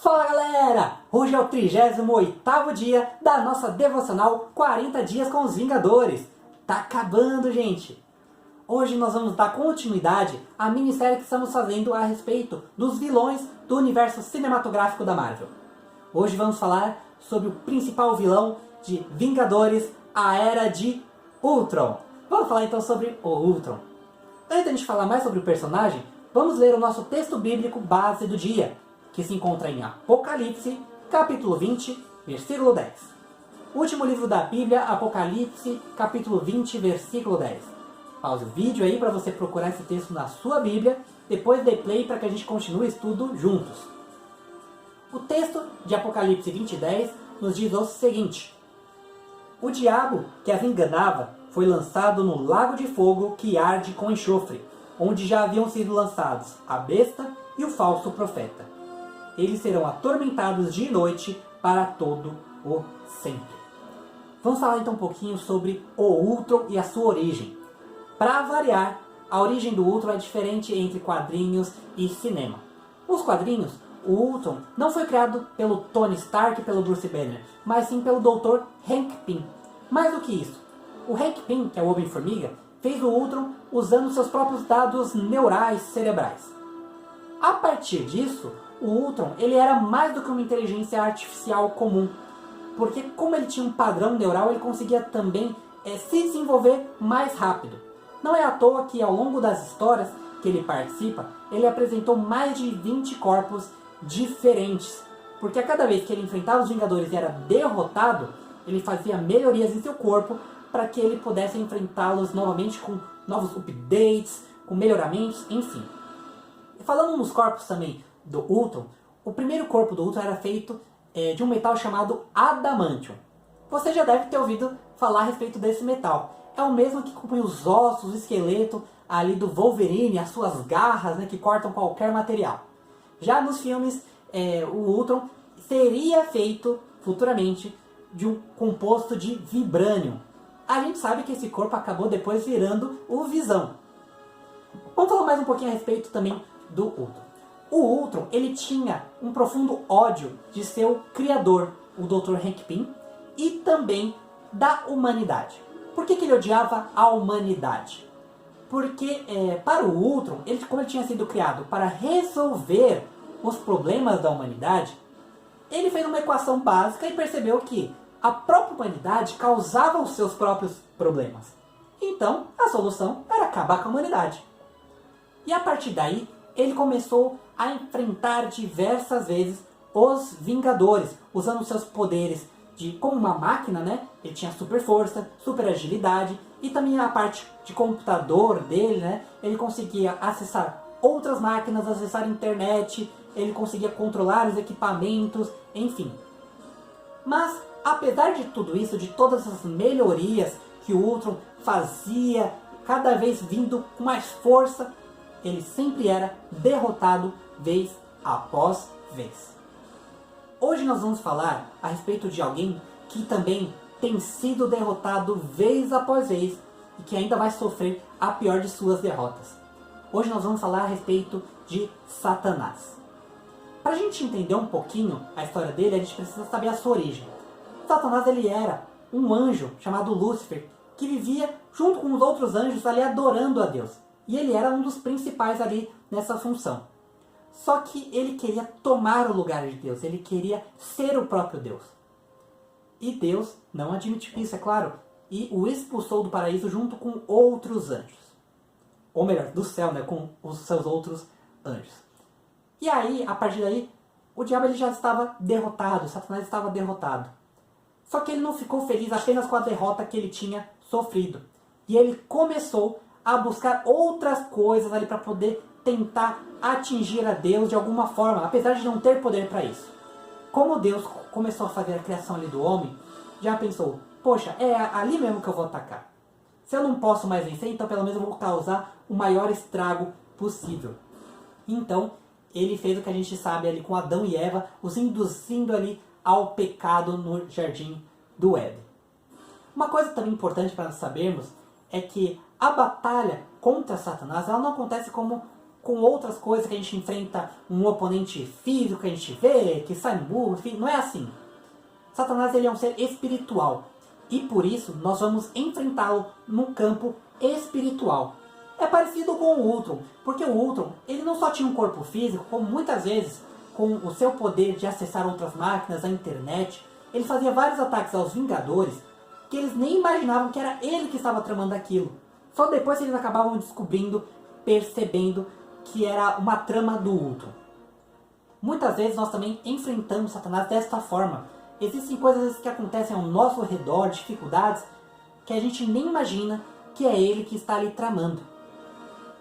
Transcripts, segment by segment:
Fala galera! Hoje é o 38º dia da nossa devocional 40 dias com os Vingadores. Tá acabando, gente! Hoje nós vamos dar continuidade à minissérie que estamos fazendo a respeito dos vilões do universo cinematográfico da Marvel. Hoje vamos falar sobre o principal vilão de Vingadores, a Era de Ultron. Vamos falar então sobre o Ultron. Antes de falar mais sobre o personagem, vamos ler o nosso texto bíblico base do dia, que se encontra em Apocalipse, capítulo 20, versículo 10. Último livro da Bíblia, Apocalipse, capítulo 20, versículo 10. Pause o vídeo aí para você procurar esse texto na sua Bíblia, depois dê play para que a gente continue o estudo juntos. O texto de Apocalipse 20, 10 nos diz o seguinte: o diabo que as enganava foi lançado no lago de fogo que arde com enxofre, onde já haviam sido lançados a besta e o falso profeta. Eles serão atormentados de noite para todo o sempre. Vamos falar então um pouquinho sobre o Ultron e a sua origem. Para variar, a origem do Ultron é diferente entre quadrinhos e cinema. Nos quadrinhos, o Ultron não foi criado pelo Tony Stark e pelo Bruce Banner, mas sim pelo Dr. Hank Pym. Mais do que isso, o Hank Pym, que é o Homem-Formiga, fez o Ultron usando seus próprios dados neurais cerebrais. A partir disso, o Ultron ele era mais do que uma inteligência artificial comum, porque como ele tinha um padrão neural, ele conseguia também se desenvolver mais rápido. Não é à toa que ao longo das histórias que ele participa, ele apresentou mais de 20 corpos diferentes, porque a cada vez que ele enfrentava os Vingadores e era derrotado, ele fazia melhorias em seu corpo para que ele pudesse enfrentá-los novamente com novos updates, com melhoramentos, enfim. Falando nos corpos também do Ultron, o primeiro corpo do Ultron era feito de um metal chamado Adamantium. Você já deve ter ouvido falar a respeito desse metal. É o mesmo que compõe os ossos, o esqueleto ali do Wolverine, as suas garras, né, que cortam qualquer material. Já nos filmes, o Ultron seria feito futuramente de um composto de vibranium. A gente sabe que esse corpo acabou depois virando o Visão. Vamos falar mais um pouquinho a respeito também do Ultron. O Ultron ele tinha um profundo ódio de seu criador, o Dr. Hank Pym, e também da humanidade. Por que ele odiava a humanidade? Porque para o Ultron, como ele tinha sido criado para resolver os problemas da humanidade, ele fez uma equação básica e percebeu que a própria humanidade causava os seus próprios problemas. Então, a solução era acabar com a humanidade. E a partir daí, ele começou a enfrentar diversas vezes os Vingadores, usando seus poderes como uma máquina, né? Ele tinha super força, super agilidade e também a parte de computador dele, né? Ele conseguia acessar outras máquinas, acessar a internet, ele conseguia controlar os equipamentos, enfim. Mas, apesar de tudo isso, de todas as melhorias que o Ultron fazia, cada vez vindo com mais força, ele sempre era derrotado vez após vez. Hoje nós vamos falar a respeito de alguém que também tem sido derrotado vez após vez e que ainda vai sofrer a pior de suas derrotas. Hoje nós vamos falar a respeito de Satanás. Para a gente entender um pouquinho a história dele, a gente precisa saber a sua origem. Satanás ele era um anjo chamado Lúcifer, que vivia junto com os outros anjos ali adorando a Deus. E ele era um dos principais ali nessa função. Só que ele queria tomar o lugar de Deus, ele queria ser o próprio Deus. E Deus não admitiu isso, é claro, e o expulsou do paraíso junto com outros anjos. Ou melhor, do céu, né, com os seus outros anjos. E aí, a partir daí, o diabo ele já estava derrotado, Satanás estava derrotado. Só que ele não ficou feliz apenas com a derrota que ele tinha sofrido. E ele começou a buscar outras coisas ali para poder tentar atingir a Deus de alguma forma, apesar de não ter poder para isso. Como Deus começou a fazer a criação ali do homem, já pensou, poxa, é ali mesmo que eu vou atacar. Se eu não posso mais vencer, então pelo menos eu vou causar o maior estrago possível. Então, ele fez o que a gente sabe ali com Adão e Eva, os induzindo ali ao pecado no jardim do Éden. Uma coisa também importante para nós sabermos é que a batalha contra Satanás ela não acontece como com outras coisas que a gente enfrenta um oponente físico que a gente vê, que sai burro, enfim, não é assim. Satanás ele é um ser espiritual e por isso nós vamos enfrentá-lo no campo espiritual. É parecido com o Ultron, porque o Ultron ele não só tinha um corpo físico, como muitas vezes com o seu poder de acessar outras máquinas, a internet, ele fazia vários ataques aos Vingadores que eles nem imaginavam que era ele que estava tramando aquilo. Só depois eles acabavam descobrindo, percebendo que era uma trama do Ultron. Muitas vezes nós também enfrentamos Satanás desta forma. Existem coisas que acontecem ao nosso redor, dificuldades, que a gente nem imagina que é ele que está ali tramando.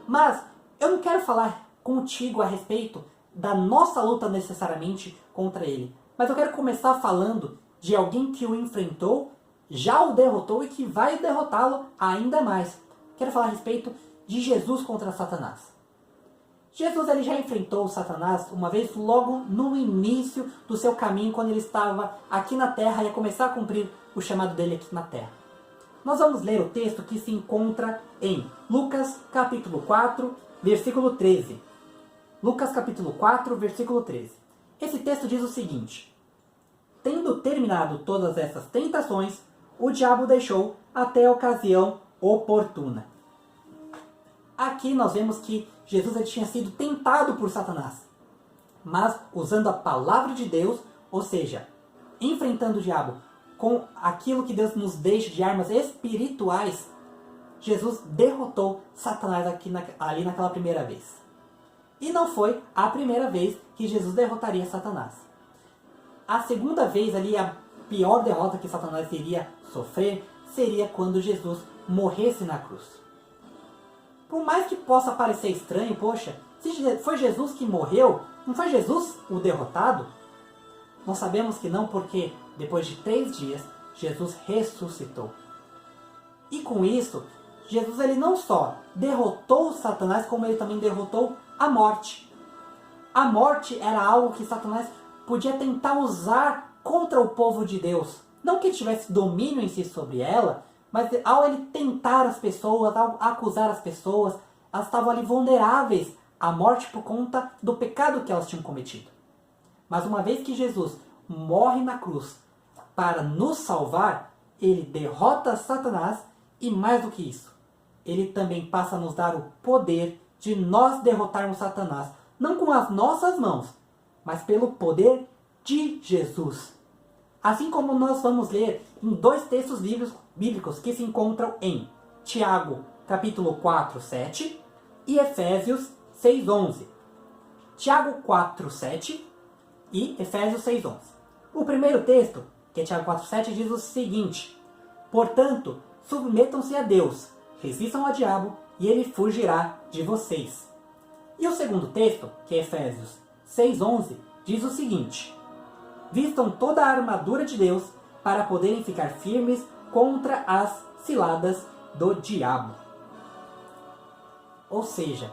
Mas eu não quero falar contigo a respeito da nossa luta necessariamente contra ele. Mas eu quero começar falando de alguém que o enfrentou, já o derrotou e que vai derrotá-lo ainda mais. Quero falar a respeito de Jesus contra Satanás. Jesus ele já enfrentou Satanás uma vez logo no início do seu caminho, quando ele estava aqui na terra e ia começar a cumprir o chamado dele aqui na terra. Nós vamos ler o texto que se encontra em Lucas capítulo 4, versículo 13. Lucas capítulo 4, versículo 13. Esse texto diz o seguinte: tendo terminado todas essas tentações, o diabo deixou até a ocasião oportuna. Aqui nós vemos que Jesus ele tinha sido tentado por Satanás, mas usando a palavra de Deus, ou seja, enfrentando o diabo com aquilo que Deus nos deixa de armas espirituais, Jesus derrotou Satanás ali naquela primeira vez. E não foi a primeira vez que Jesus derrotaria Satanás. A segunda vez ali, a pior derrota que Satanás iria sofrer, seria quando Jesus morresse na cruz. Por mais que possa parecer estranho, poxa, se foi Jesus que morreu, não foi Jesus o derrotado? Nós sabemos que não, porque depois de 3 dias, Jesus ressuscitou. E com isso, Jesus ele não só derrotou Satanás, como ele também derrotou a morte. A morte era algo que Satanás podia tentar usar contra o povo de Deus. Não que ele tivesse domínio em si sobre ela, mas ao ele tentar as pessoas, ao acusar as pessoas, elas estavam ali vulneráveis à morte por conta do pecado que elas tinham cometido. Mas uma vez que Jesus morre na cruz para nos salvar, ele derrota Satanás e mais do que isso, ele também passa a nos dar o poder de nós derrotarmos Satanás, não com as nossas mãos, mas pelo poder de Jesus. Assim como nós vamos ler em 2 textos bíblicos que se encontram em Tiago, capítulo 4, 7 e Efésios 6, 11. Tiago 4, 7 e Efésios 6, 11. O primeiro texto, que é Tiago 4, 7, diz o seguinte: portanto, submetam-se a Deus, resistam ao diabo e ele fugirá de vocês. E o segundo texto, que é Efésios 6, 11, diz o seguinte: vistam toda a armadura de Deus para poderem ficar firmes contra as ciladas do diabo. Ou seja,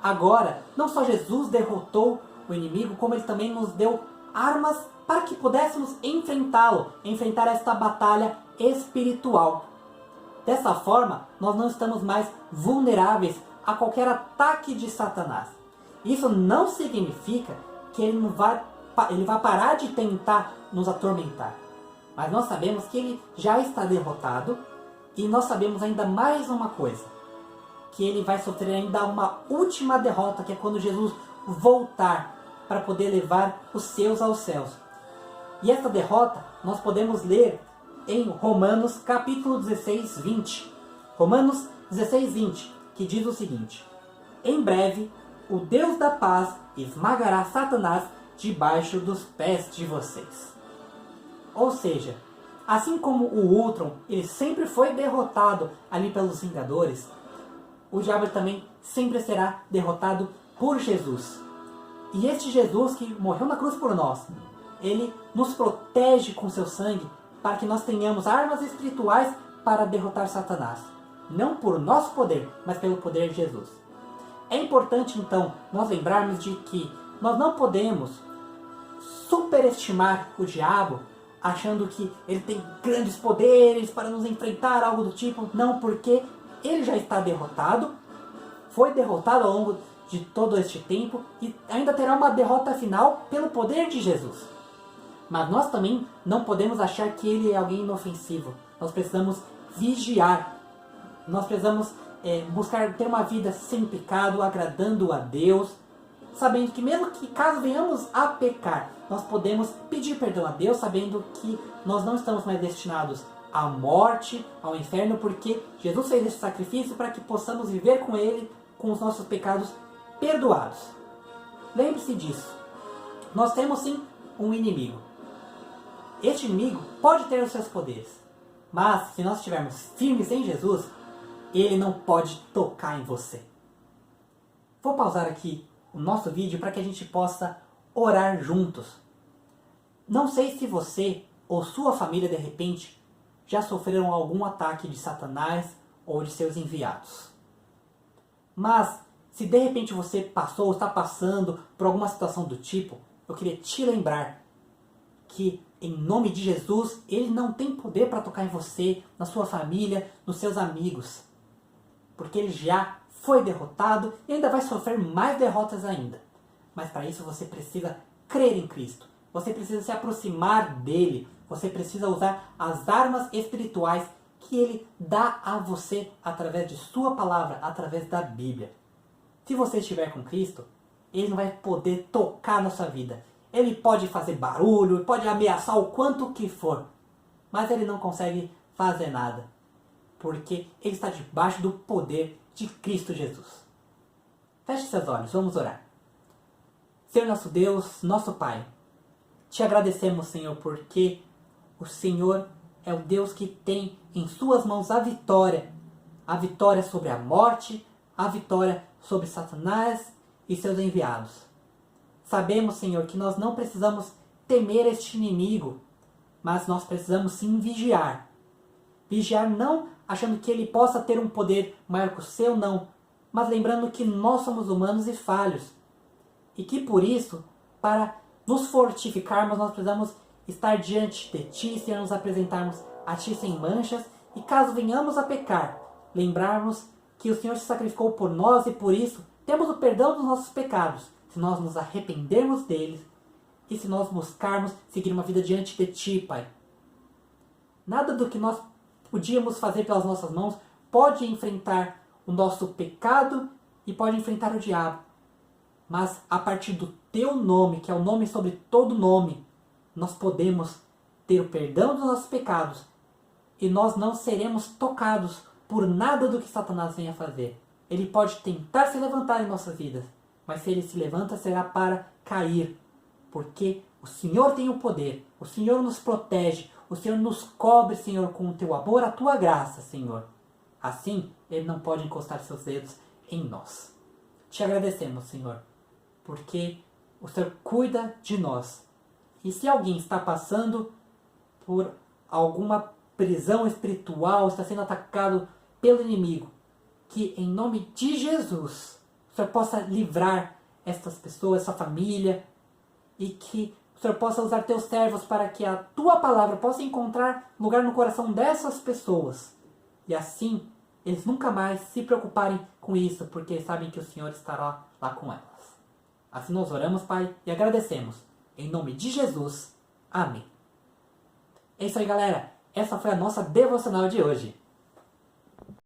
agora não só Jesus derrotou o inimigo, como ele também nos deu armas para que pudéssemos enfrentá-lo, enfrentar esta batalha espiritual. Dessa forma, nós não estamos mais vulneráveis a qualquer ataque de Satanás. Isso não significa que ele vai parar de tentar nos atormentar. Mas nós sabemos que ele já está derrotado e nós sabemos ainda mais uma coisa, que ele vai sofrer ainda uma última derrota, que é quando Jesus voltar para poder levar os seus aos céus. E essa derrota nós podemos ler em Romanos capítulo 16, 20. Romanos 16, 20, que diz o seguinte: em breve, o Deus da paz esmagará Satanás debaixo dos pés de vocês. Ou seja, assim como o Ultron ele sempre foi derrotado ali pelos Vingadores, o diabo também sempre será derrotado por Jesus. E este Jesus que morreu na cruz por nós, ele nos protege com seu sangue para que nós tenhamos armas espirituais para derrotar Satanás. Não por nosso poder, mas pelo poder de Jesus. É importante então nós lembrarmos de que nós não podemos superestimar o diabo achando que ele tem grandes poderes para nos enfrentar, algo do tipo. Não, porque ele já está derrotado, foi derrotado ao longo de todo este tempo e ainda terá uma derrota final pelo poder de Jesus. Mas nós também não podemos achar que ele é alguém inofensivo. Nós precisamos vigiar. Nós precisamos buscar ter uma vida sem pecado, agradando a Deus, sabendo que mesmo que caso venhamos a pecar, nós podemos pedir perdão a Deus, sabendo que nós não estamos mais destinados à morte, ao inferno, porque Jesus fez esse sacrifício para que possamos viver com Ele, com os nossos pecados perdoados. Lembre-se disso. Nós temos sim um inimigo. Este inimigo pode ter os seus poderes, mas se nós estivermos firmes em Jesus, ele não pode tocar em você. Vou pausar aqui o nosso vídeo para que a gente possa orar juntos. Não sei se você ou sua família de repente já sofreram algum ataque de Satanás ou de seus enviados. Mas se de repente você passou ou está passando por alguma situação do tipo, eu queria te lembrar que em nome de Jesus, ele não tem poder para tocar em você, na sua família, nos seus amigos. Porque ele já foi derrotado e ainda vai sofrer mais derrotas ainda. Mas para isso você precisa crer em Cristo. Você precisa se aproximar dele. Você precisa usar as armas espirituais que ele dá a você através de sua palavra, através da Bíblia. Se você estiver com Cristo, ele não vai poder tocar na sua vida. Ele pode fazer barulho, pode ameaçar o quanto que for, mas ele não consegue fazer nada, porque ele está debaixo do poder de Cristo Jesus. Feche seus olhos, vamos orar. Senhor nosso Deus, nosso Pai, te agradecemos, Senhor, porque o Senhor é o Deus que tem em suas mãos a vitória sobre a morte, a vitória sobre Satanás e seus enviados. Sabemos, Senhor, que nós não precisamos temer este inimigo, mas nós precisamos sim vigiar. Vigiar não achando que ele possa ter um poder maior que o seu, não, mas lembrando que nós somos humanos e falhos. E que por isso, para nos fortificarmos, nós precisamos estar diante de Ti, Senhor, nos apresentarmos a Ti sem manchas, e caso venhamos a pecar, lembrarmos que o Senhor se sacrificou por nós e por isso temos o perdão dos nossos pecados, se nós nos arrependermos deles e se nós buscarmos seguir uma vida diante de Ti, Pai. Nada do que nós podíamos fazer pelas nossas mãos pode enfrentar o nosso pecado e pode enfrentar o diabo. Mas a partir do Teu nome, que é o nome sobre todo nome, nós podemos ter o perdão dos nossos pecados e nós não seremos tocados por nada do que Satanás venha fazer. Ele pode tentar se levantar em nossas vidas, mas se ele se levanta será para cair, porque o Senhor tem o poder, o Senhor nos protege, o Senhor nos cobre, Senhor, com o Teu amor, a Tua graça, Senhor. Assim, Ele não pode encostar seus dedos em nós. Te agradecemos, Senhor, porque o Senhor cuida de nós. E se alguém está passando por alguma prisão espiritual, está sendo atacado pelo inimigo, que em nome de Jesus o Senhor possa livrar estas pessoas, essa família, e que o Senhor possa usar Teus servos para que a Tua palavra possa encontrar lugar no coração dessas pessoas. E assim, eles nunca mais se preocuparem com isso, porque sabem que o Senhor estará lá com elas. Assim nós oramos, Pai, e agradecemos. Em nome de Jesus. Amém. É isso aí, galera. Essa foi a nossa devocional de hoje.